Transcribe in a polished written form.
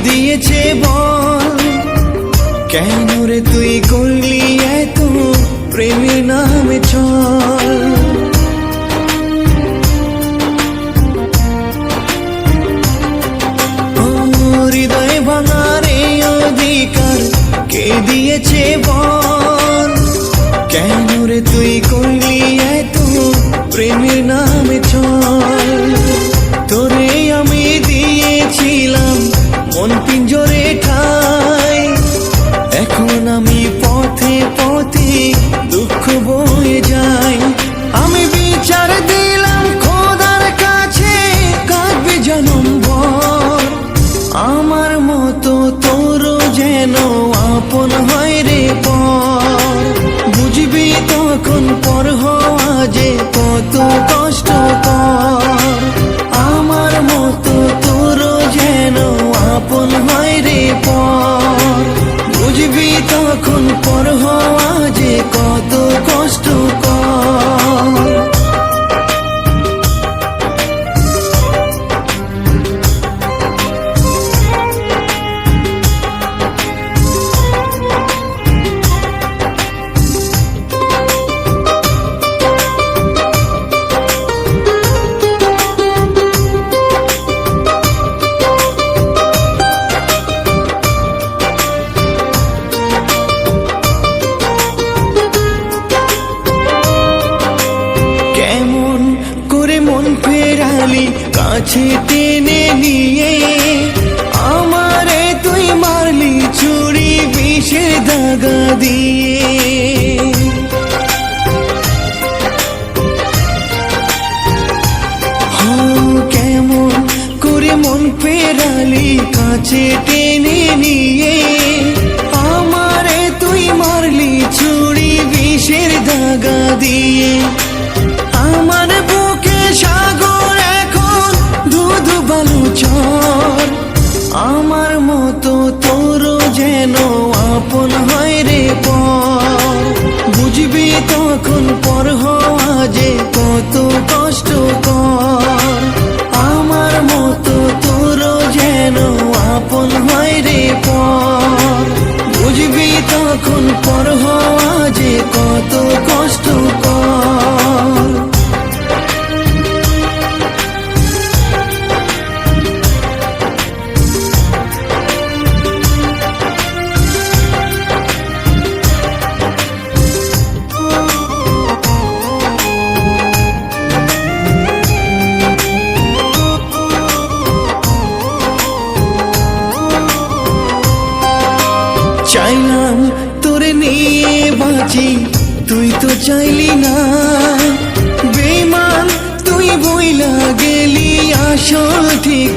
দিয়েছে বল, কেন রে তুই করলি এত প্রেমের নামে ছল। হৃদয় ভাঙার এই অধিকার কে দিয়েছে বল, কেন রে তুই করলি এত প্রেমের নামে ছল। তোরে আমি দিয়েছিলাম মন পিঞ্জরে ঠাই, এখন আমি পথে পথে দুঃখ বয়ে যাই। আমি বিচার দিলাম খোদার কাছে, কাঁদবে জনম ভর। আমার মতো তোরও যেন আপন হয় রে পর, বুঝবি তখন পর হওয়া যে কত কষ্টকর। আমার মতো তোরও যেন আপন হয় রে পর, বুঝবি তখন পর হওয়া যে কত কষ্টকর। মন ফেরালি কাছে টেনে নিয়ে, আমারে তুই মারলি ছুরি বিষের দাগা দিয়ে। কেমন করে মন ফেরালি কাছে টেনে নিয়ে, আমারে তুই মারলি ছুরি বিষের দাগা দিয়ে। আমার বুকে সাগর এখন ধুধু বালু চর, আমার মতো তোরও যেন আপন হয় রে পর, বুঝবি তখন পর হওয়া যে কত কষ্টকর। আমার মতো তোরও যেন আপন হয় রে পর, বুঝবি তখন পর হওয়া যে কত কষ্টকর। চাইলাম তোরে নিয়ে বাঁচি, তুই তো চাইলি না। বেঈমান তুই বইলা গেলি আসল ঠিক